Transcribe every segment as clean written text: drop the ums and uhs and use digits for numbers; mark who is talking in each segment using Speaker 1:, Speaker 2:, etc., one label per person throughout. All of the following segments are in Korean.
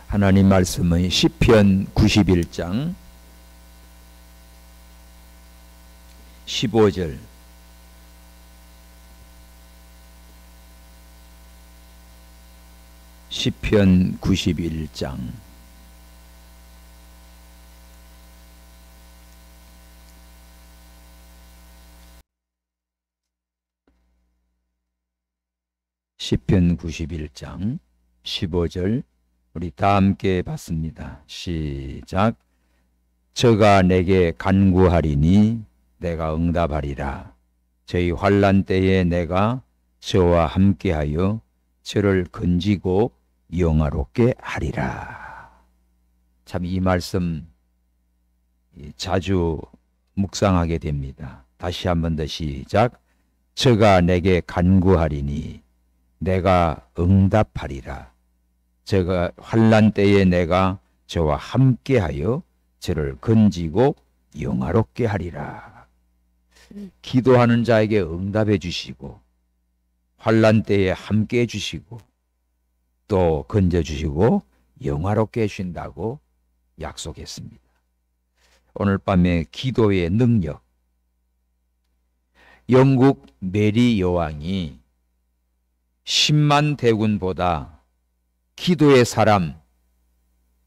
Speaker 1: 하나님 말씀은 시편 91장 15절 시편 91장 15절 우리 다 함께 봤습니다. 시작. 저가 내게 간구하리니 내가 응답하리라. 저희 환난 때에 내가 저와 함께하여 저를 건지고 영화롭게 하리라. 참 이 말씀 자주 묵상하게 됩니다. 다시 한 번 더 시작. 저가 내게 간구하리니 내가 응답하리라. 저가 환난 때에 내가 저와 함께하여 저를 건지고 영화롭게 하리라. 기도하는 자에게 응답해 주시고 환난 때에 함께해 주시고 또 건져 주시고 영화롭게 해주신다고 약속했습니다. 오늘 밤에 기도의 능력. 영국 메리 여왕이 10만 대군보다 기도의 사람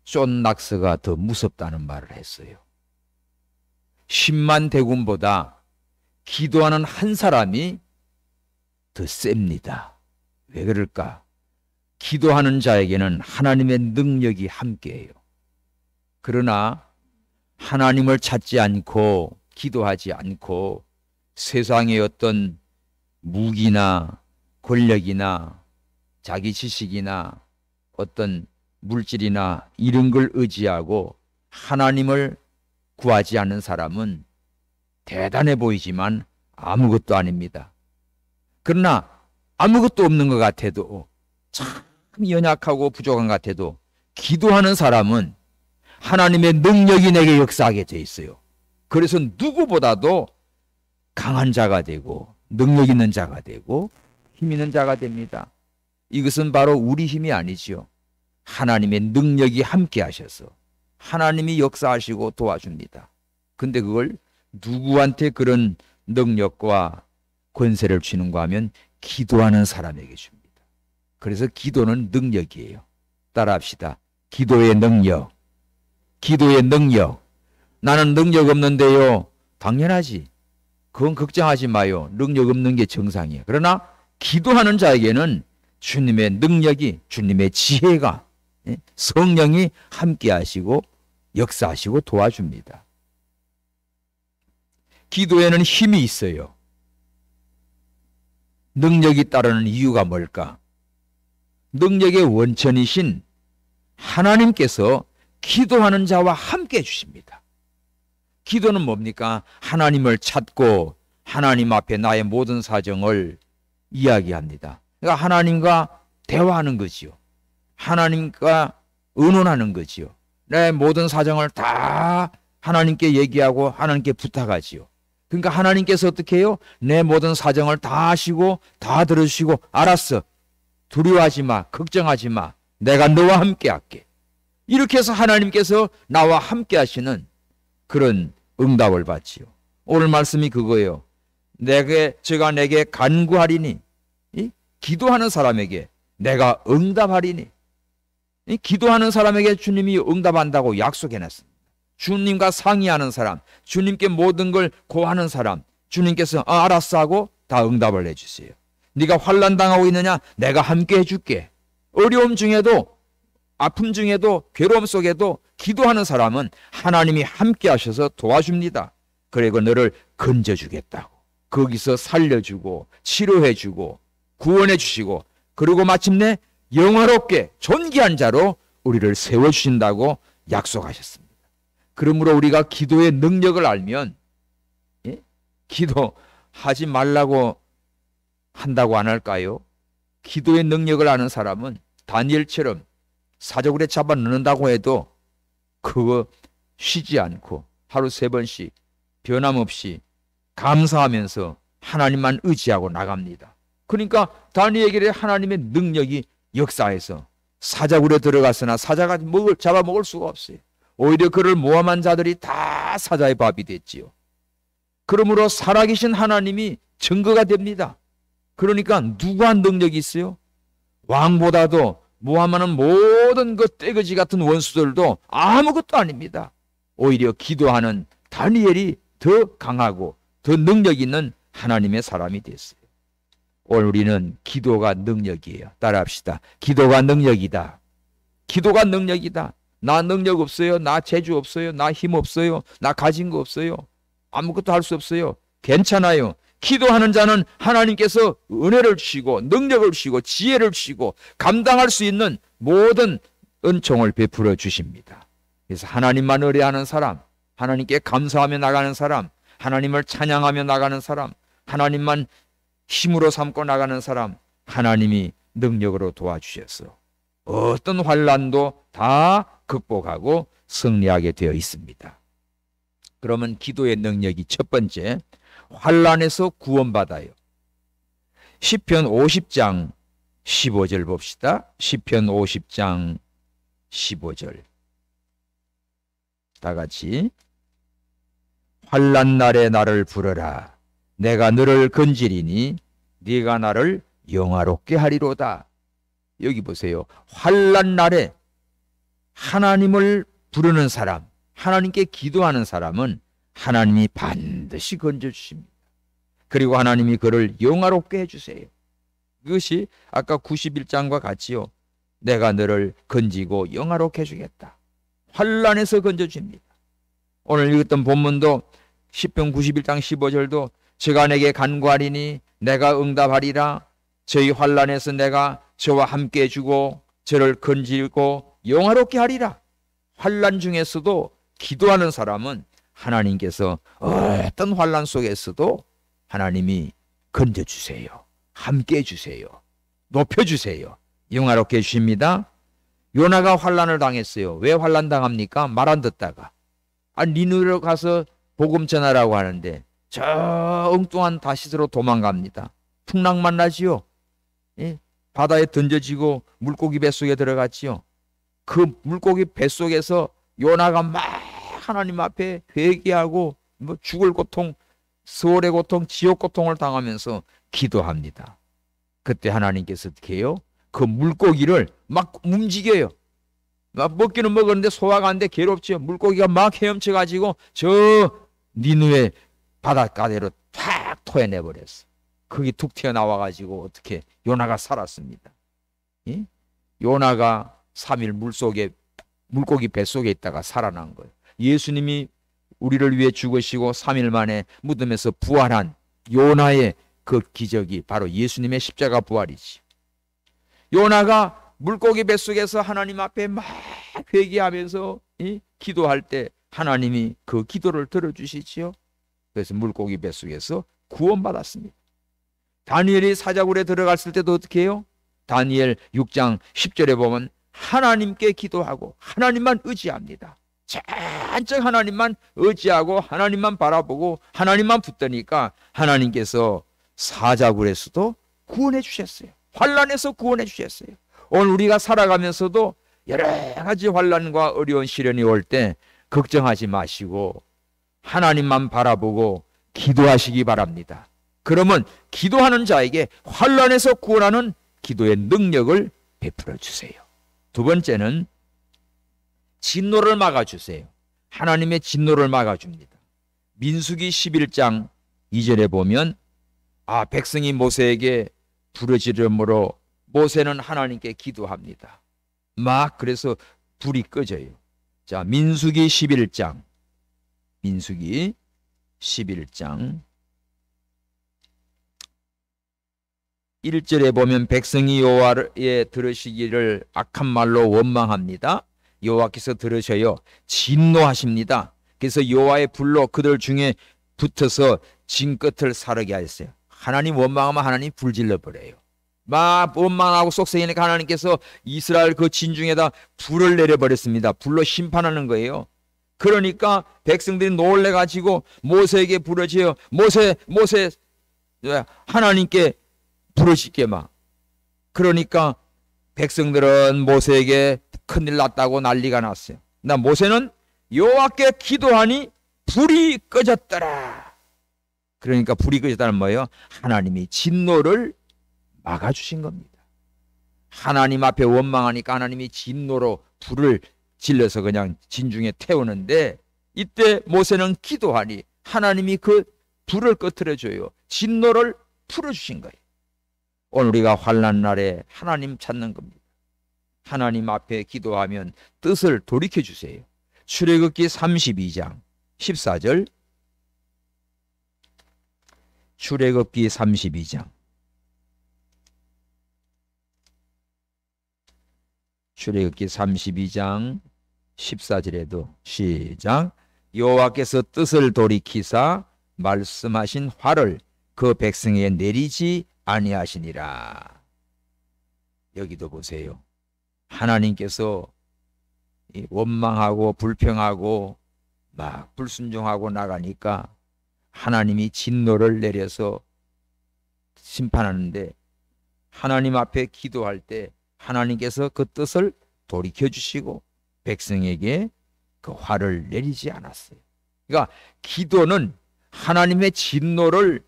Speaker 1: 존 낙스가 더 무섭다는 말을 했어요. 10만 대군보다 기도하는 한 사람이 더 셉니다. 왜 그럴까? 기도하는 자에게는 하나님의 능력이 함께해요. 그러나 하나님을 찾지 않고 기도하지 않고 세상의 어떤 무기나 권력이나 자기 지식이나 어떤 물질이나 이런 걸 의지하고 하나님을 구하지 않는 사람은 대단해 보이지만 아무것도 아닙니다. 그러나 아무것도 없는 것 같아도 참 연약하고 부족한 것 같아도 기도하는 사람은 하나님의 능력이 내게 역사하게 돼 있어요. 그래서 누구보다도 강한 자가 되고 능력 있는 자가 되고 힘 있는 자가 됩니다. 이것은 바로 우리 힘이 아니지요. 하나님의 능력이 함께 하셔서 하나님이 역사하시고 도와줍니다. 근데 그걸 누구한테 그런 능력과 권세를 주는가 하면 기도하는 사람에게 줍니다. 그래서 기도는 능력이에요. 따라합시다. 기도의 능력. 기도의 능력. 나는 능력 없는데요. 당연하지. 그건 걱정하지 마요. 능력 없는 게 정상이에요. 그러나 기도하는 자에게는 주님의 능력이, 주님의 지혜가, 성령이 함께 하시고 역사하시고 도와줍니다. 기도에는 힘이 있어요. 능력이 따르는 이유가 뭘까? 능력의 원천이신 하나님께서 기도하는 자와 함께 해주십니다. 기도는 뭡니까? 하나님을 찾고 하나님 앞에 나의 모든 사정을 이야기합니다. 그러니까 하나님과 대화하는 거지요. 하나님과 의논하는 거지요. 내 모든 사정을 다 하나님께 얘기하고 하나님께 부탁하지요. 그러니까 하나님께서 어떻게 해요? 내 모든 사정을 다 아시고 다 들어주시고 알았어. 두려워하지 마. 걱정하지 마. 내가 너와 함께 할게. 이렇게 해서 하나님께서 나와 함께 하시는 그런 응답을 받지요. 오늘 말씀이 그거예요. 제가 내게 간구하리니, 기도하는 사람에게 내가 응답하리니. 기도하는 사람에게 주님이 응답한다고 약속해놨습니다. 주님과 상의하는 사람, 주님께 모든 걸 고하는 사람, 주님께서 알았어 하고 다 응답을 해주세요. 네가 환난 당하고 있느냐? 내가 함께 해줄게. 어려움 중에도, 아픔 중에도, 괴로움 속에도 기도하는 사람은 하나님이 함께 하셔서 도와줍니다. 그리고 너를 건져주겠다고. 거기서 살려주고 치료해주고 구원해주시고 그리고 마침내 영화롭게 존귀한 자로 우리를 세워주신다고 약속하셨습니다. 그러므로 우리가 기도의 능력을 알면 기도하지 말라고 한다고 안 할까요? 기도의 능력을 아는 사람은 다니엘처럼 사저굴에 잡아 넣는다고 해도 그거 쉬지 않고 하루 3번씩 변함없이 감사하면서 하나님만 의지하고 나갑니다. 그러니까 다니엘에게 하나님의 능력이 역사해서 사자굴에 들어갔으나 사자가 잡아먹을 수가 없어요. 오히려 그를 모함한 자들이 다 사자의 밥이 됐지요. 그러므로 살아계신 하나님이 증거가 됩니다. 그러니까 누가 능력이 있어요? 왕보다도 모함하는 모든 그 떼거지 같은 원수들도 아무것도 아닙니다. 오히려 기도하는 다니엘이 더 강하고 더 능력 있는 하나님의 사람이 됐어요. 오늘 우리는 기도가 능력이에요. 따라합시다. 기도가 능력이다. 기도가 능력이다. 나 능력 없어요. 나 재주 없어요. 나 힘 없어요. 나 가진 거 없어요. 아무것도 할 수 없어요. 괜찮아요. 기도하는 자는 하나님께서 은혜를 주시고 능력을 주시고 지혜를 주시고 감당할 수 있는 모든 은총을 베풀어 주십니다. 그래서 하나님만 의뢰하는 사람, 하나님께 감사하며 나가는 사람, 하나님을 찬양하며 나가는 사람, 하나님만 힘으로 삼고 나가는 사람, 하나님이 능력으로 도와주셔서 어떤 환난도 다 극복하고 승리하게 되어 있습니다. 그러면 기도의 능력이 첫 번째, 환난에서 구원받아요. 시편 50장 15절 봅시다. 시편 50장 15절 다 같이. 환난 날에 나를 부르라. 내가 너를 건지리니 네가 나를 영화롭게 하리로다. 여기 보세요. 환난 날에 하나님을 부르는 사람, 하나님께 기도하는 사람은 하나님이 반드시 건져주십니다. 그리고 하나님이 그를 영화롭게 해주세요. 그것이 아까 91장과 같지요. 내가 너를 건지고 영화롭게 해주겠다. 환난에서 건져줍니다. 오늘 읽었던 본문도 시편 91장 15절도 저가 내게 간구하리니 내가 응답하리라. 저희 환난에서 내가 저와 함께 해주고 저를 건지고 영화롭게 하리라. 환난 중에서도 기도하는 사람은 하나님께서 어떤 환난 속에서도 하나님이 건져주세요. 함께 해주세요. 높여주세요. 영화롭게 해주십니다. 요나가 환난을 당했어요. 왜 환난 당합니까? 말 안 듣다가. 니느웨로 가서 복음 전하라고 하는데 저 엉뚱한 다시스로 도망갑니다. 풍랑만 나지요. 예? 바다에 던져지고 물고기 뱃속에 들어갔지요. 그 물고기 뱃속에서 요나가 막 하나님 앞에 회개하고 뭐 죽을 고통, 수월의 고통, 지옥 고통을 당하면서 기도합니다. 그때 하나님께서 어떻게 해요? 그 물고기를 막 움직여요. 막 먹기는 먹었는데 소화가 안 돼 괴롭죠. 물고기가 막 헤엄쳐가지고 저 니느웨 바닷가대로 탁 토해내버렸어. 거기 툭 튀어나와가지고 어떻게 요나가 살았습니다. 예? 요나가 3일 물고기 뱃속에 있다가 살아난 거예요. 예수님이 우리를 위해 죽으시고 3일 만에 무덤에서 부활한 요나의 그 기적이 바로 예수님의 십자가 부활이지. 요나가 물고기 뱃속에서 하나님 앞에 막 회개하면서 기도할 때 하나님이 그 기도를 들어주시지요. 그래서 물고기 뱃속에서 구원받았습니다. 다니엘이 사자굴에 들어갔을 때도 어떻게 해요? 다니엘 6장 10절에 보면 하나님께 기도하고 하나님만 의지합니다. 잔뜩 하나님만 의지하고 하나님만 바라보고 하나님만 붙드니까 하나님께서 사자굴에서도 구원해 주셨어요. 환난에서 구원해 주셨어요. 오늘 우리가 살아가면서도 여러 가지 환난과 어려운 시련이 올 때 걱정하지 마시고 하나님만 바라보고 기도하시기 바랍니다. 그러면 기도하는 자에게 환난에서 구원하는 기도의 능력을 베풀어 주세요. 두 번째는 진노를 막아주세요. 하나님의 진노를 막아줍니다. 민수기 11장 2절에 보면 백성이 모세에게 부르짖음으로 모세는 하나님께 기도합니다. 막 그래서 불이 꺼져요. 자, 민수기 11장 1절에 보면 백성이 여호와의 들으시기를 악한 말로 원망합니다. 여호와께서 들으셔요. 진노하십니다. 그래서 여호와의 불로 그들 중에 붙어서 진 끝을 사르게 하였어요. 하나님 원망하면 하나님 불질러 버려요. 막 원망하고 쏙썩이니까 하나님께서 이스라엘 그 진중에다 불을 내려버렸습니다. 불로 심판하는 거예요. 그러니까 백성들이 놀래가지고 모세에게 부르짖어요. 모세 하나님께 부르짖게 막. 그러니까 백성들은 모세에게 큰일 났다고 난리가 났어요. 나 모세는 여호와께 기도하니 불이 꺼졌더라. 그러니까 불이 꺼졌다는 뭐예요? 하나님이 진노를 막아주신 겁니다. 하나님 앞에 원망하니까 하나님이 진노로 불을 질러서 그냥 진중에 태우는데, 이때 모세는 기도하니 하나님이 그 불을 꺼트려줘요. 진노를 풀어주신 거예요. 오늘 우리가 환난 날에 하나님 찾는 겁니다. 하나님 앞에 기도하면 뜻을 돌이켜주세요. 출애굽기 32장 14절, 출애굽기 32장 출애굽기 32장 14절에도 시작. 여호와께서 뜻을 돌이키사 말씀하신 화를 그 백성에게 내리지 아니하시니라. 여기도 보세요. 하나님께서 원망하고 불평하고 막 불순종하고 나가니까 하나님이 진노를 내려서 심판하는데, 하나님 앞에 기도할 때 하나님께서 그 뜻을 돌이켜주시고 백성에게 그 화를 내리지 않았어요. 그러니까 기도는 하나님의 진노를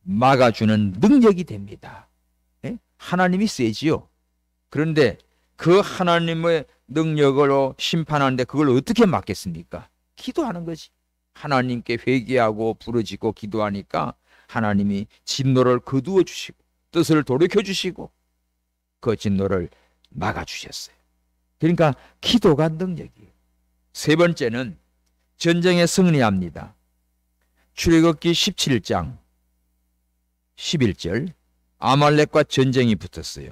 Speaker 1: 막아주는 능력이 됩니다. 하나님이 세지요. 그런데 그 하나님의 능력으로 심판하는데 그걸 어떻게 막겠습니까? 기도하는 거지. 하나님께 회개하고 부르짖고 기도하니까 하나님이 진노를 거두어 주시고 뜻을 돌이켜 주시고 그 진노를 막아주셨어요. 그러니까 기도가 능력이에요. 세 번째는 전쟁에 승리합니다. 출애굽기 17장 11절, 아말렉과 전쟁이 붙었어요.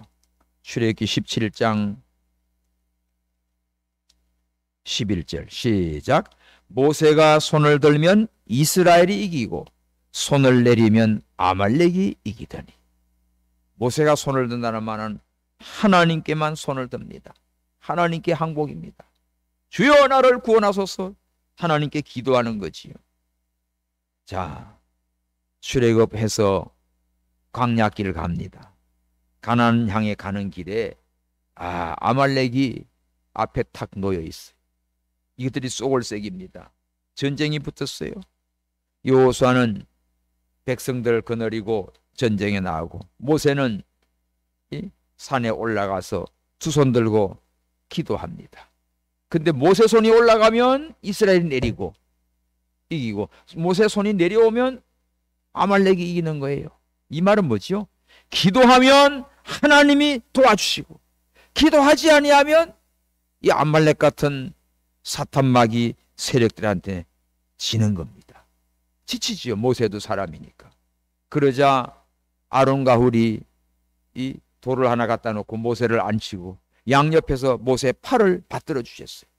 Speaker 1: 출애굽기 17장 11절 시작. 모세가 손을 들면 이스라엘이 이기고 손을 내리면 아말렉이 이기더니. 모세가 손을 든다는 말은 하나님께만 손을 듭니다. 하나님께 항복입니다. 주여 나를 구원하소서, 하나님께 기도하는 거지요. 자, 출애굽해서 광야길을 갑니다. 가나안 향해 가는 길에 아말렉이 앞에 탁 놓여 있어요. 이것들이 쏘골색입니다. 전쟁이 붙었어요. 여호수아는 백성들을 거느리고 전쟁에 나가고, 모세는 산에 올라가서 두 손 들고 기도합니다. 근데 모세 손이 올라가면 이스라엘이 내리고 이기고, 모세 손이 내려오면 아말렉이 이기는 거예요. 이 말은 뭐지요? 기도하면 하나님이 도와주시고, 기도하지 아니하면 이 아말렉 같은 사탄마귀 세력들한테 지는 겁니다. 지치지요. 모세도 사람이니까. 그러자 아론과 훌이 이 돌을 하나 갖다 놓고 모세를 앉히고 양옆에서 모세 팔을 받들어 주셨어요.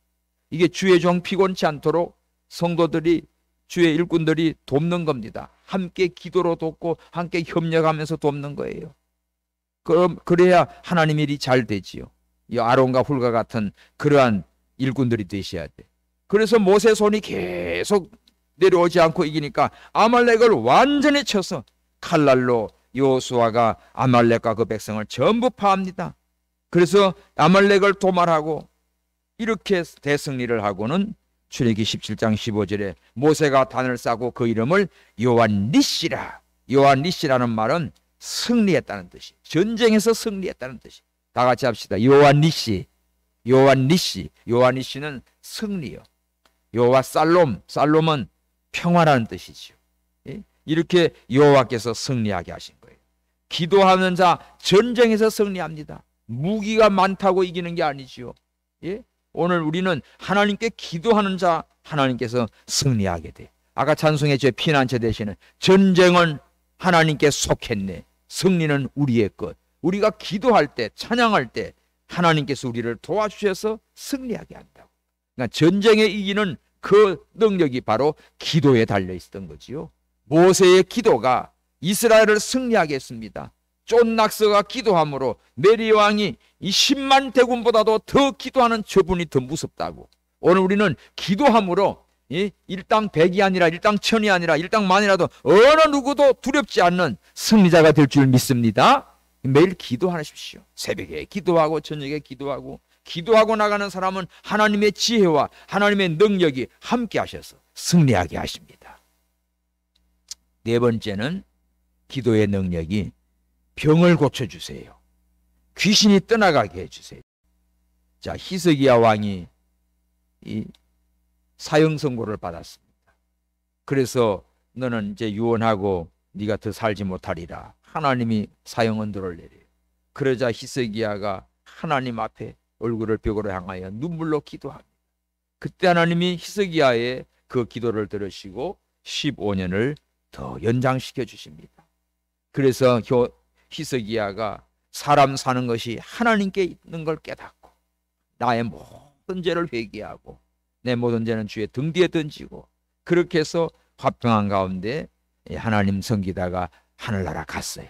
Speaker 1: 이게 주의 종 피곤치 않도록 성도들이, 주의 일꾼들이 돕는 겁니다. 함께 기도로 돕고 함께 협력하면서 돕는 거예요. 그래야 하나님 일이 잘 되지요. 이 아론과 훌과 같은 그러한 일꾼들이 되셔야 돼. 그래서 모세 손이 계속 내려오지 않고 이기니까 아말렉을 완전히 쳐서 칼날로 여호수아가 아말렉과 그 백성을 전부 파합니다. 그래서 아말렉을 도말하고 이렇게 대승리를 하고는 출애굽기 17장 15절에 모세가 단을 싸고 그 이름을 요한니시라. 요한니시라는 말은 승리했다는 뜻이, 전쟁에서 승리했다는 뜻이. 다 같이 합시다. 요한니시. 요한니시. 요한니시는 승리요. 여호와 살롬은 평화라는 뜻이죠. 이렇게 여호와께서 승리하게 하신 거예요. 기도하는 자 전쟁에서 승리합니다. 무기가 많다고 이기는 게 아니지요. 오늘 우리는 하나님께 기도하는 자 하나님께서 승리하게 돼. 아까 찬송의 제 피난처 되시는 전쟁은 하나님께 속했네, 승리는 우리의 것. 우리가 기도할 때, 찬양할 때 하나님께서 우리를 도와주셔서 승리하게 한다고. 그러니까 전쟁에 이기는 그 능력이 바로 기도에 달려 있었던 거지요. 모세의 기도가 이스라엘을 승리하게 했습니다. 쫀낙서가 기도함으로 메리 왕이 이 10만 대군보다도 더 기도하는 저분이 더 무섭다고. 오늘 우리는 기도함으로 일당 100이 아니라 일당 1000이 아니라 일당 만이라도 어느 누구도 두렵지 않는 승리자가 될 줄 믿습니다. 매일 기도하십시오. 새벽에 기도하고 저녁에 기도하고 나가는 사람은 하나님의 지혜와 하나님의 능력이 함께 하셔서 승리하게 하십니다. 네 번째는 기도의 능력이 병을 고쳐주세요. 귀신이 떠나가게 해주세요. 자, 히스기야 왕이 이 사형 선고를 받았습니다. 그래서 너는 이제 유언하고 네가 더 살지 못하리라. 하나님이 사형 언도를 내려요. 그러자 히스기야가 하나님 앞에 얼굴을 벽으로 향하여 눈물로 기도합니다. 그때 하나님이 히스기야의 그 기도를 들으시고 15년을 더 연장시켜 주십니다. 그래서 히스기야가 사람 사는 것이 하나님께 있는 걸 깨닫고 나의 모든 죄를 회개하고 내 모든 죄는 주의 등 뒤에 던지고 그렇게 해서 화평한 가운데 하나님 섬기다가 하늘나라 갔어요.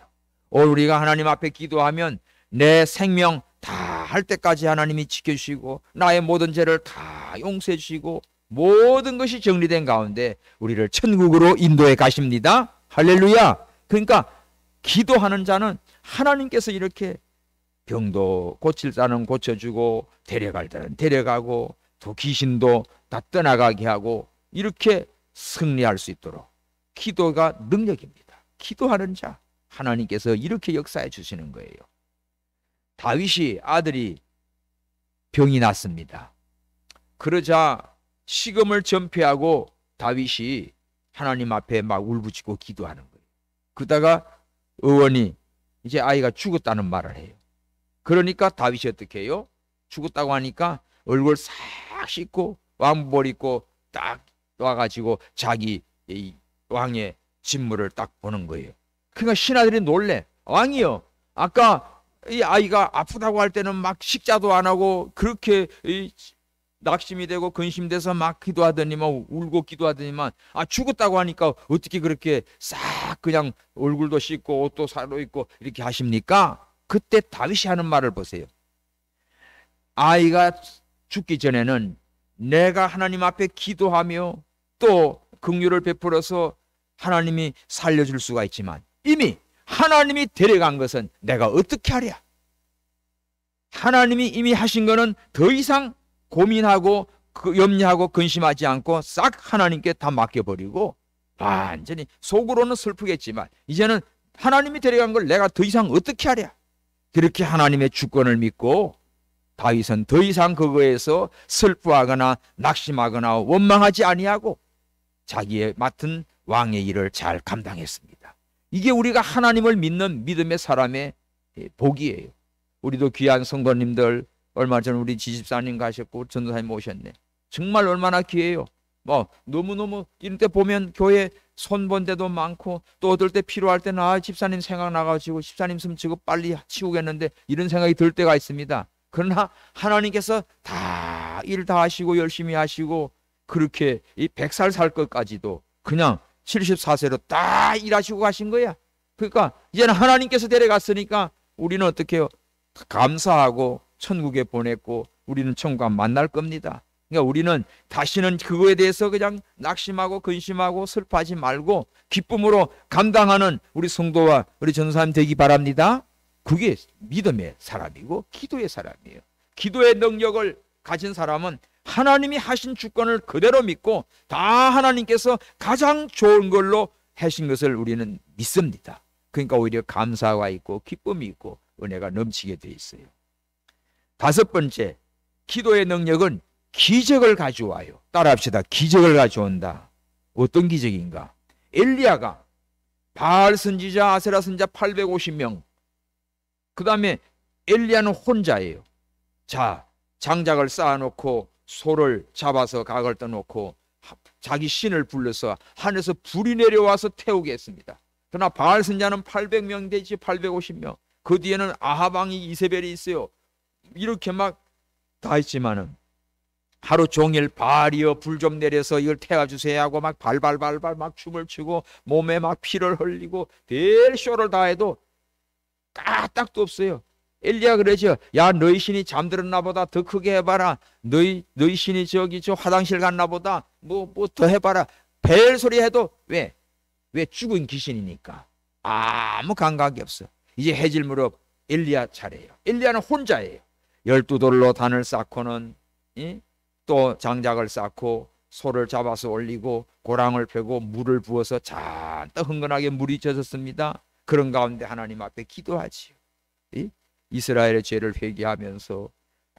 Speaker 1: 우리가 하나님 앞에 기도하면 내 생명 다 할 때까지 하나님이 지켜주시고 나의 모든 죄를 다 용서해 주시고 모든 것이 정리된 가운데 우리를 천국으로 인도해 가십니다. 할렐루야. 그러니까 기도하는 자는 하나님께서 이렇게 병도 고칠 자는 고쳐주고 데려갈 자는 데려가고 또 귀신도 다 떠나가게 하고 이렇게 승리할 수 있도록 기도가 능력입니다. 기도하는 자 하나님께서 이렇게 역사해 주시는 거예요. 다윗이 아들이 병이 났습니다. 그러자 식음을 전폐하고 다윗이 하나님 앞에 막 울부짖고 기도하는 거예요. 그러다가 의원이 이제 아이가 죽었다는 말을 해요. 그러니까 다윗이 어떻게 해요? 죽었다고 하니까 얼굴 싹 씻고 왕복 입고 딱 와가지고 자기 이 왕의 진물을 딱 보는 거예요. 그러니까 신하들이 놀래. 왕이요, 아까 이 아이가 아프다고 할 때는 막 식자도 안 하고 그렇게 낙심이 되고 근심돼서 막 기도하더니만 울고 기도하더니만 죽었다고 하니까 어떻게 그렇게 싹 그냥 얼굴도 씻고 옷도 사로 입고 이렇게 하십니까? 그때 다윗이 하는 말을 보세요. 아이가 죽기 전에는 내가 하나님 앞에 기도하며 또 긍휼을 베풀어서 하나님이 살려줄 수가 있지만 이미 하나님이 데려간 것은 내가 어떻게 하랴? 하나님이 이미 하신 거는 더 이상 고민하고 염려하고 근심하지 않고 싹 하나님께 다 맡겨버리고 완전히 속으로는 슬프겠지만 이제는 하나님이 데려간 걸 내가 더 이상 어떻게 하랴? 그렇게 하나님의 주권을 믿고 다윗은 더 이상 그거에서 슬퍼하거나 낙심하거나 원망하지 아니하고 자기의 맡은 왕의 일을 잘 감당했습니다. 이게 우리가 하나님을 믿는 믿음의 사람의 복이에요. 우리도 귀한 성도님들 얼마 전 우리 지집사님 가셨고 전도사님 오셨네. 정말 얼마나 귀해요. 너무너무 이런 때 보면 교회 손본 데도 많고 또 어떨 때 필요할 때는 집사님 생각나가지고 집사님 있으면 저거 빨리 치우겠는데 이런 생각이 들 때가 있습니다. 그러나 하나님께서 다 일 다 하시고 열심히 하시고 그렇게 이 100살 살 것까지도 그냥 74세로 다 일하시고 가신 거야. 그러니까 이제는 하나님께서 데려갔으니까 우리는 어떻게 해요? 감사하고 천국에 보냈고 우리는 천국과 만날 겁니다. 그러니까 우리는 다시는 그거에 대해서 그냥 낙심하고 근심하고 슬퍼하지 말고 기쁨으로 감당하는 우리 성도와 우리 전도사님 되기 바랍니다. 그게 믿음의 사람이고 기도의 사람이에요. 기도의 능력을 가진 사람은 하나님이 하신 주권을 그대로 믿고 다 하나님께서 가장 좋은 걸로 하신 것을 우리는 믿습니다. 그러니까 오히려 감사가 있고 기쁨이 있고 은혜가 넘치게 돼 있어요. 다섯 번째, 기도의 능력은 기적을 가져와요. 따라합시다. 기적을 가져온다. 어떤 기적인가? 엘리야가 바알 선지자, 아세라 선지자 850명, 그 다음에 엘리야는 혼자예요. 자, 장작을 쌓아놓고 소를 잡아서 각을 떠놓고 자기 신을 불러서 하늘에서 불이 내려와서 태우게 했습니다. 그러나 바알 선지자는 800명 되지 850명. 그 뒤에는 아합 왕이 이세벨이 있어요. 이렇게 막 다 있지만은 하루 종일 바알이여 불 좀 내려서 이걸 태워주세요 하고 막 발발발발 막 춤을 추고 몸에 막 피를 흘리고 별 쇼를 다 해도 까딱도 없어요. 엘리야 그러죠. 야, 너희 신이 잠들었나 보다. 더 크게 해봐라. 너희 신이 저기 저 화장실 갔나 보다. 뭐 더 해봐라. 별 소리 해도 왜 죽은 귀신이니까 아무 감각이 없어. 이제 해질 무렵 엘리야 차례예요. 엘리야는 혼자예요. 12돌로 단을 쌓고는 또 장작을 쌓고 소를 잡아서 올리고 고랑을 펴고 물을 부어서 잔뜩 흥건하게 물이 젖었습니다. 그런 가운데 하나님 앞에 기도하지요. 이스라엘의 죄를 회개하면서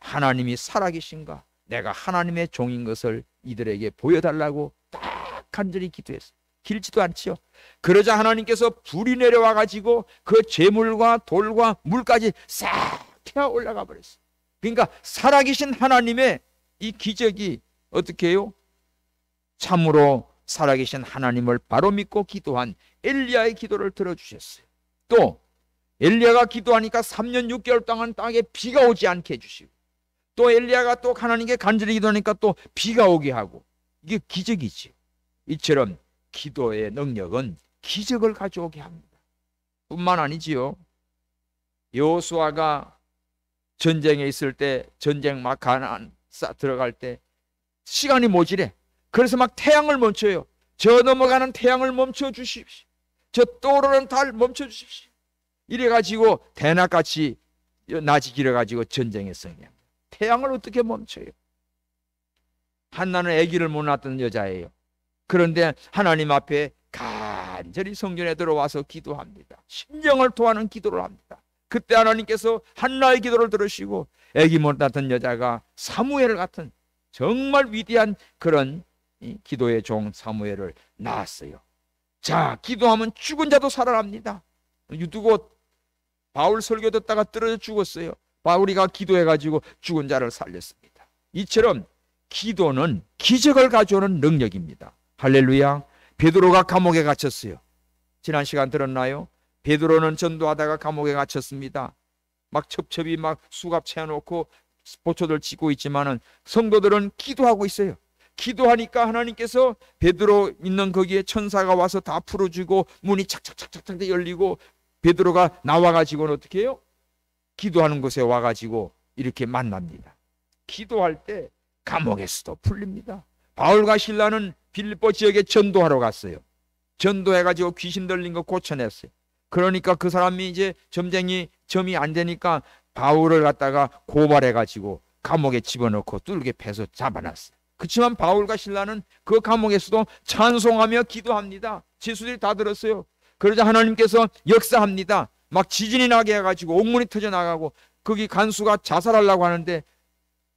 Speaker 1: 하나님이 살아계신가, 내가 하나님의 종인 것을 이들에게 보여달라고 딱 간절히 기도했어요. 길지도 않지요. 그러자 하나님께서 불이 내려와 가지고 그 재물과 돌과 물까지 싹 태워 올라가 버렸어요. 그러니까 살아계신 하나님의 이 기적이 어떻게 해요? 참으로 살아계신 하나님을 바로 믿고 기도한 엘리야의 기도를 들어주셨어요. 또 엘리야가 기도하니까 3년 6개월 동안 땅에 비가 오지 않게 해주시고, 또 엘리야가 또 하나님께 간절히 기도하니까 또 비가 오게 하고, 이게 기적이지요. 이처럼 기도의 능력은 기적을 가져오게 합니다. 뿐만 아니지요. 여호수아가 전쟁에 있을 때, 전쟁 막 가나안 들어갈 때 시간이 모자래. 그래서 막 태양을 멈춰요. 저 넘어가는 태양을 멈춰 주십시오. 저 떠오르는 달 멈춰 주십시오. 이래가지고 대낮같이 낮이 길어가지고 전쟁에 승리합니다. 태양을 어떻게 멈춰요? 한나는 아기를 못 낳았던 여자예요. 그런데 하나님 앞에 간절히 성전에 들어와서 기도합니다. 심령을 토하는 기도를 합니다. 그때 하나님께서 한나의 기도를 들으시고 아기 못 낳았던 여자가 사무엘 같은 정말 위대한 그런 기도의 종 사무엘을 낳았어요. 자, 기도하면 죽은 자도 살아납니다. 누구 바울 설교 듣다가 떨어져 죽었어요. 바울이가 기도해가지고 죽은 자를 살렸습니다. 이처럼 기도는 기적을 가져오는 능력입니다. 할렐루야. 베드로가 감옥에 갇혔어요. 지난 시간 들었나요? 베드로는 전도하다가 감옥에 갇혔습니다. 막 첩첩이 막 수갑 채워놓고 보초들 치고 있지만은 성도들은 기도하고 있어요. 기도하니까 하나님께서 베드로 있는 거기에 천사가 와서 다 풀어주고 문이 착착착착착 열리고 베드로가 나와가지고는 어떻게 해요? 기도하는 곳에 와가지고 이렇게 만납니다. 기도할 때 감옥에서도 풀립니다. 바울과 실라는 빌립보 지역에 전도하러 갔어요. 전도해가지고 귀신 들린 거 고쳐냈어요. 그러니까 그 사람이 이제 점이 안 되니까 바울을 갖다가 고발해가지고 감옥에 집어넣고 뚫게 패서 잡아놨어요. 그렇지만 바울과 실라는 그 감옥에서도 찬송하며 기도합니다. 제수들이 다 들었어요. 그러자 하나님께서 역사합니다. 막 지진이 나게 해가지고 옥문이 터져나가고 거기 간수가 자살하려고 하는데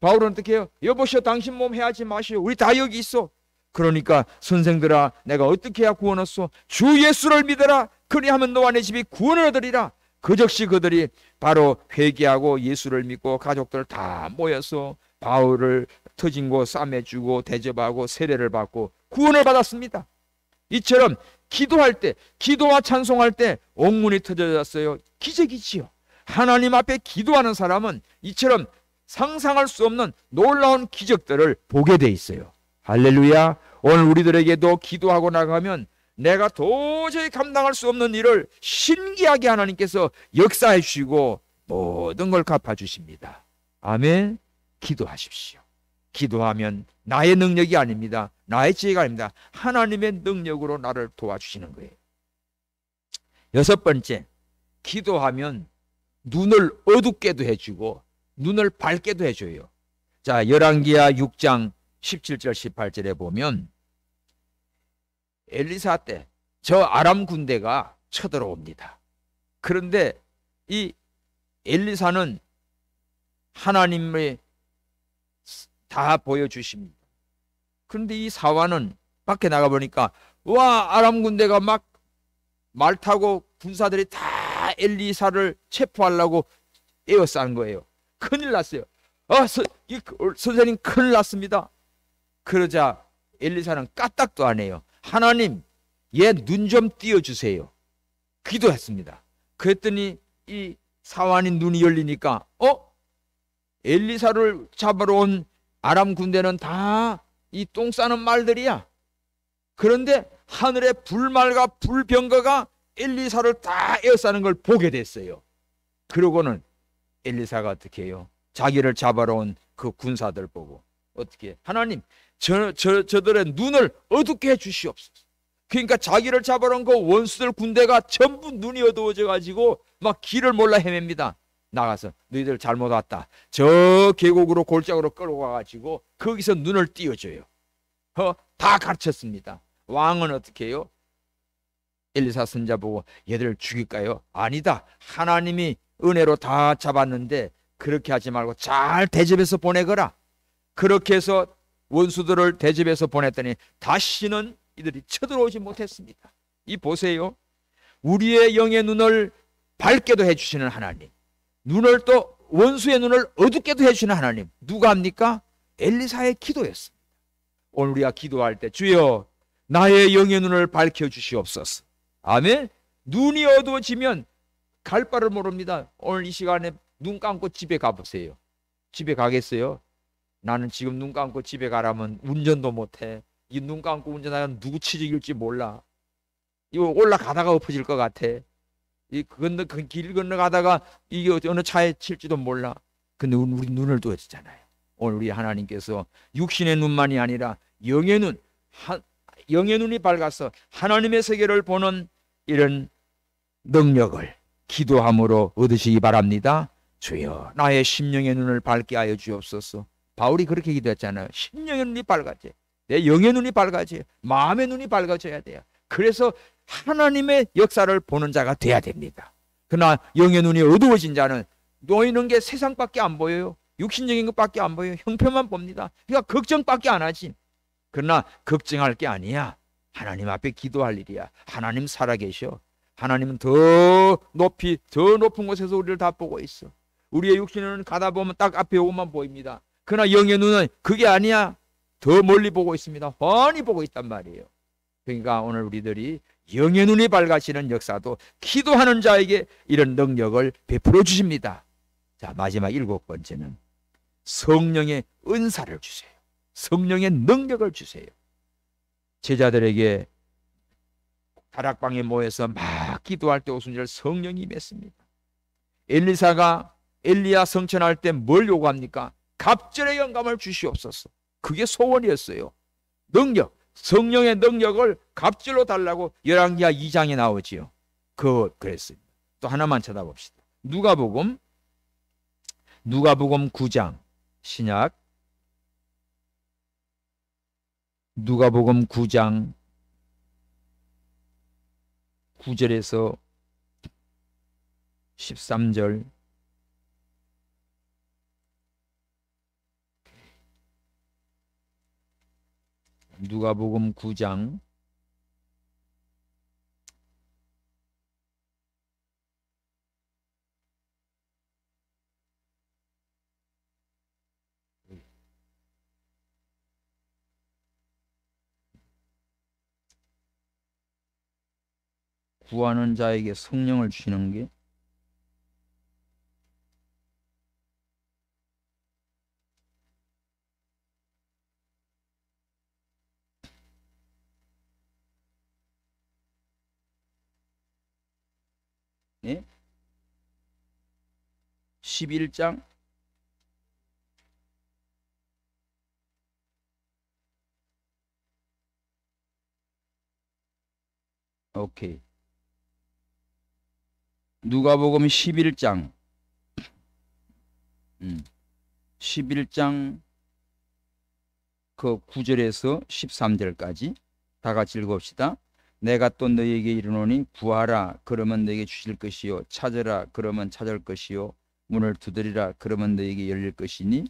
Speaker 1: 바울은 어떻게 해요? 여보시오, 당신 몸 해하지 마시오. 우리 다 여기 있어. 그러니까 선생들아, 내가 어떻게 해야 구원 얻소? 주 예수를 믿어라. 그리하면 너와 내 집이 구원을 얻으리라. 그 즉시 그들이 바로 회개하고 예수를 믿고 가족들 다 모여서 바울을 터진 곳 싸매주고 대접하고 세례를 받고 구원을 받았습니다. 이처럼 기도할 때, 기도와 찬송할 때 옥문이 터져졌어요. 기적이지요. 하나님 앞에 기도하는 사람은 이처럼 상상할 수 없는 놀라운 기적들을 보게 돼 있어요. 할렐루야. 오늘 우리들에게도 기도하고 나가면 내가 도저히 감당할 수 없는 일을 신기하게 하나님께서 역사해 주시고 모든 걸 갚아주십니다. 아멘. 기도하십시오. 기도하면 나의 능력이 아닙니다. 나의 지혜가 아닙니다. 하나님의 능력으로 나를 도와주시는 거예요. 6번째, 기도하면 눈을 어둡게도 해주고 눈을 밝게도 해줘요. 자, 열왕기하 6장 17절 18절에 보면 엘리사 때 저 아람 군대가 쳐들어옵니다. 그런데 이 엘리사는 하나님의 다 보여주십니다. 그런데 이 사환은 밖에 나가보니까 와, 아람 군대가 막 말 타고 군사들이 다 엘리사를 체포하려고 에워싼 거예요. 큰일 났어요. 선생님, 큰일 났습니다. 그러자 엘리사는 까딱도 안 해요. 하나님, 얘 눈 좀 띄워주세요. 기도했습니다. 그랬더니 이 사환이 눈이 열리니까 엘리사를 잡으러 온 아람 군대는 다 이 똥 싸는 말들이야. 그런데 하늘에 불말과 불병거가 엘리사를 다 에워싸는 걸 보게 됐어요. 그러고는 엘리사가 어떻게 해요? 자기를 잡아러 온 그 군사들 보고 어떻게 해? 하나님, 저들의 눈을 어둡게 해 주시옵소서. 그러니까 자기를 잡아놓은 그 원수들 군대가 전부 눈이 어두워져 가지고 막 길을 몰라 헤맵니다. 나가서 너희들 잘못 왔다. 저 계곡으로 골짜기로 끌고 가가지고 거기서 눈을 띄워줘요. 다 가르쳤습니다. 왕은 어떻게 해요? 엘리사 선자 보고 얘들 죽일까요? 아니다. 하나님이 은혜로 다 잡았는데 그렇게 하지 말고 잘 대접해서 보내거라. 그렇게 해서 원수들을 대접해서 보냈더니 다시는 이들이 쳐들어오지 못했습니다. 이 보세요. 우리의 영의 눈을 밝게도 해주시는 하나님, 눈을 또 원수의 눈을 어둡게도 해주시는 하나님, 누가 합니까? 엘리사의 기도였습니다. 오늘 우리가 기도할 때 주여 나의 영의 눈을 밝혀주시옵소서. 아멘. 눈이 어두워지면 갈 바를 모릅니다. 오늘 이 시간에 눈 감고 집에 가보세요. 집에 가겠어요? 나는 지금 눈 감고 집에 가라면 운전도 못해. 이 눈 감고 운전하면 누구 치질일지 몰라. 이거 올라가다가 엎어질 것 같아. 그 길 건너가다가 이게 어느 차에 칠지도 몰라. 근데 우리 눈을 떴잖아요. 오늘 우리 하나님께서 육신의 눈만이 아니라 영의 눈, 영의 눈이 밝아서 하나님의 세계를 보는 이런 능력을 기도함으로 얻으시기 바랍니다. 주여 나의 심령의 눈을 밝게 하여 주옵소서. 바울이 그렇게 기도했잖아요. 심령의 눈이 밝아져, 내 영의 눈이 밝아져, 마음의 눈이 밝아져야 돼요. 그래서 하나님의 역사를 보는 자가 돼야 됩니다. 그러나 영의 눈이 어두워진 자는 놓이는 게 세상밖에 안 보여요. 육신적인 것밖에 안 보여요. 형편만 봅니다. 그러니까 걱정밖에 안 하지. 그러나 걱정할 게 아니야. 하나님 앞에 기도할 일이야. 하나님 살아계셔. 하나님은 더 높이, 더 높은 곳에서 우리를 다 보고 있어. 우리의 육신은 가다 보면 딱 앞에 오만 보입니다. 그러나 영의 눈은 그게 아니야. 더 멀리 보고 있습니다. 훤히 보고 있단 말이에요. 그러니까 오늘 우리들이 영의 눈이 밝아지는 역사도 기도하는 자에게 이런 능력을 베풀어 주십니다. 자, 마지막 7번째는 성령의 은사를 주세요. 성령의 능력을 주세요. 제자들에게 다락방에 모여서 막 기도할 때 오순절 성령이 임했습니다. 엘리사가 엘리야 성천할 때 뭘 요구합니까? 갑절의 영감을 주시옵소서. 그게 소원이었어요. 능력, 성령의 능력을 갑절로 달라고 열왕기하 2장에 나오지요. 그랬습니다. 또 하나만 쳐다봅시다. 누가복음 9장 신약 누가복음 9장 9절에서 13절. 누가복음 9장 '구하는 자에게 성령을 주시는 게 네? 11장 오케이. 누가복음 11장 11장 그 9절에서 13절까지 다 같이 읽읍시다. 내가 또 너희에게 이르노니 구하라 그러면 너희에게 주실 것이요 찾으라 그러면 찾을 것이요 문을 두드리라 그러면 너희에게 열릴 것이니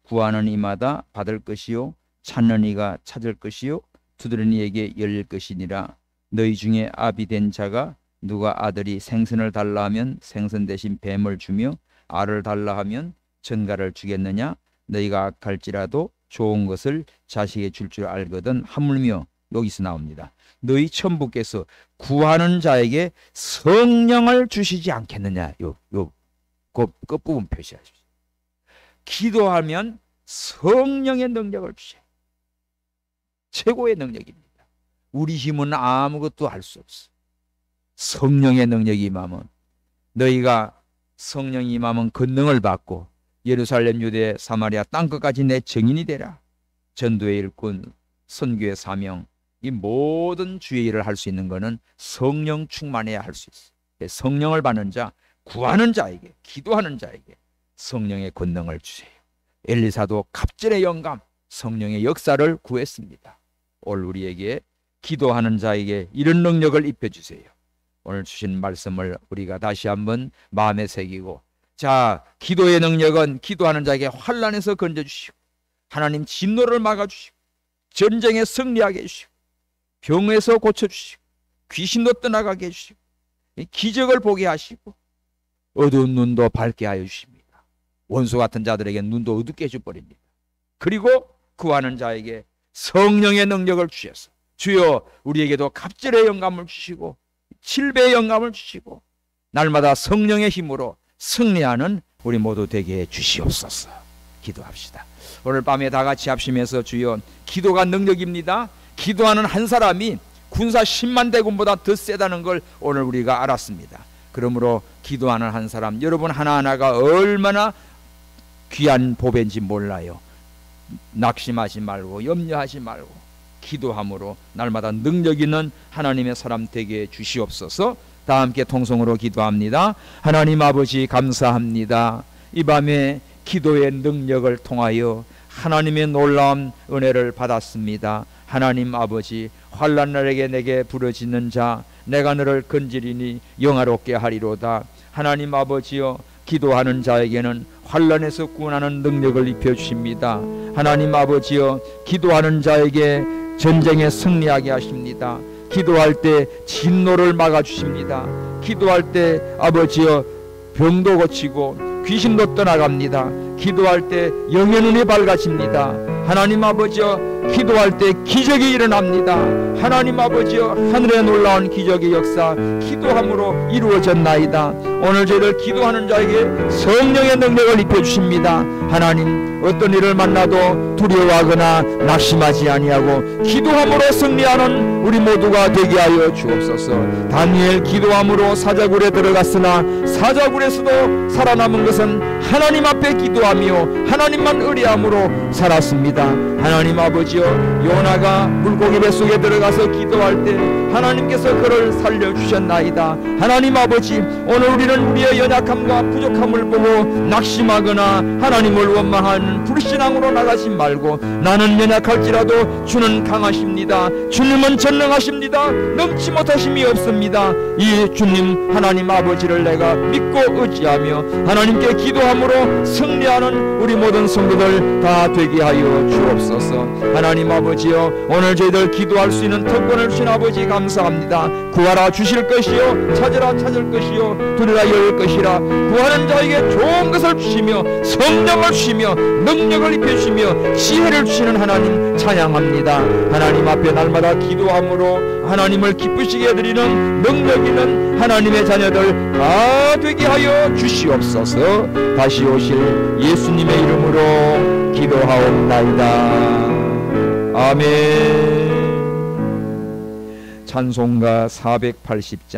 Speaker 1: 구하는 이마다 받을 것이요 찾는 이가 찾을 것이요 두드리는 이에게 열릴 것이니라. 너희 중에 아비 된 자가 누가 아들이 생선을 달라 하면 생선 대신 뱀을 주며 알을 달라 하면 전갈을 주겠느냐? 너희가 악할지라도 좋은 것을 자식에게 줄 줄 알거든. 하물며 여기서 나옵니다. 너희 천부께서 구하는 자에게 성령을 주시지 않겠느냐? 그 끝부분 표시하십시오. 기도하면 성령의 능력을 주셔요. 최고의 능력입니다. 우리 힘은 아무것도 할 수 없어. 성령의 능력이 임하면, 너희가 성령이 임하면 권능을 받고 예루살렘, 유대, 사마리아 땅끝까지 내 증인이 되라. 전도의 일꾼, 선교의 사명, 이 모든 주의 일을 할 수 있는 것은 성령 충만해야 할 수 있어요. 성령을 받는 자, 구하는 자에게, 기도하는 자에게 성령의 권능을 주세요. 엘리사도 갑절의 영감, 성령의 역사를 구했습니다. 오늘 우리에게 기도하는 자에게 이런 능력을 입혀주세요. 오늘 주신 말씀을 우리가 다시 한번 마음에 새기고, 자, 기도의 능력은 기도하는 자에게 환난에서 건져주시고, 하나님 진노를 막아주시고, 전쟁에 승리하게 해주시고, 병에서 고쳐주시고, 귀신도 떠나가게 해주시고, 기적을 보게 하시고, 어두운 눈도 밝게 하여 주십니다. 원수 같은 자들에게 눈도 어둡게 해줘버립니다. 그리고 구하는 자에게 성령의 능력을 주셔서 주여 우리에게도 갑절의 영감을 주시고 7배의 영감을 주시고 날마다 성령의 힘으로 승리하는 우리 모두 되게 해 주시옵소서. 기도합시다. 오늘 밤에 다 같이 합심해서 주여, 기도가 능력입니다. 기도하는 한 사람이 군사 10만 대군보다 더 세다는 걸 오늘 우리가 알았습니다. 그러므로 기도하는 한 사람, 여러분 하나하나가 얼마나 귀한 보배인지 몰라요. 낙심하지 말고 염려하지 말고 기도함으로 날마다 능력 있는 하나님의 사람 되게 해 주시옵소서. 다 함께 통성으로 기도합니다. 하나님 아버지 감사합니다. 이 밤에 기도의 능력을 통하여 하나님의 놀라운 은혜를 받았습니다. 하나님 아버지, 환난 날에게 내게 부르짖는 자 내가 너를 건지리니 영화롭게 하리로다. 하나님 아버지여, 기도하는 자에게는 환난에서 구원하는 능력을 입혀주십니다. 하나님 아버지여, 기도하는 자에게 전쟁에 승리하게 하십니다. 기도할 때 진노를 막아주십니다. 기도할 때 아버지여 병도 고치고 귀신도 떠나갑니다. 기도할 때 영의 눈이 밝아집니다. 하나님 아버지여, 기도할 때 기적이 일어납니다. 하나님 아버지여, 하늘에 놀라운 기적의 역사 기도함으로 이루어졌나이다. 오늘 저희들 기도하는 자에게 성령의 능력을 입혀주십니다. 하나님, 어떤 일을 만나도 두려워하거나 낙심하지 아니하고 기도함으로 승리하는 우리 모두가 되게 하여 주옵소서. 다니엘 기도함으로 사자굴에 들어갔으나 사자굴에서도 살아남은 것은 하나님 앞에 기도하며 하나님만 의뢰함으로 살았습니다. 하나님 아버지여, 요나가 물고기 뱃속에 들어가서 기도할 때 하나님께서 그를 살려주셨나이다. 하나님 아버지, 오늘 우리는 우리의 연약함과 부족함을 보고 낙심하거나 하나님을 원망하는 불신앙으로 나가지 말고, 나는 연약할지라도 주는 강하십니다. 주님은 전능하십니다. 넘지 못하심이 없습니다. 이 주님 하나님 아버지를 내가 믿고 의지하며 하나님께 기도함으로 승리하는 우리 모든 성도들 다 되게 하여 주옵소서. 하나님 아버지여, 오늘 저희들 기도할 수 있는 특권을 주신 아버지 감사합니다. 구하라 주실 것이요, 찾으라 찾을 것이요, 두드리라 열 것이라. 구하는 자에게 좋은 것을 주시며 성령을 주시며 능력을 입혀주시며 지혜를 주시는 하나님 찬양합니다. 하나님 앞에 날마다 기도함으로 하나님을 기쁘시게 해드리는 능력 있는 하나님의 자녀들 다 되게 하여 주시옵소서. 다시 오실 예수님의 이름으로 기도하옵나이다. 아멘. 찬송가 480장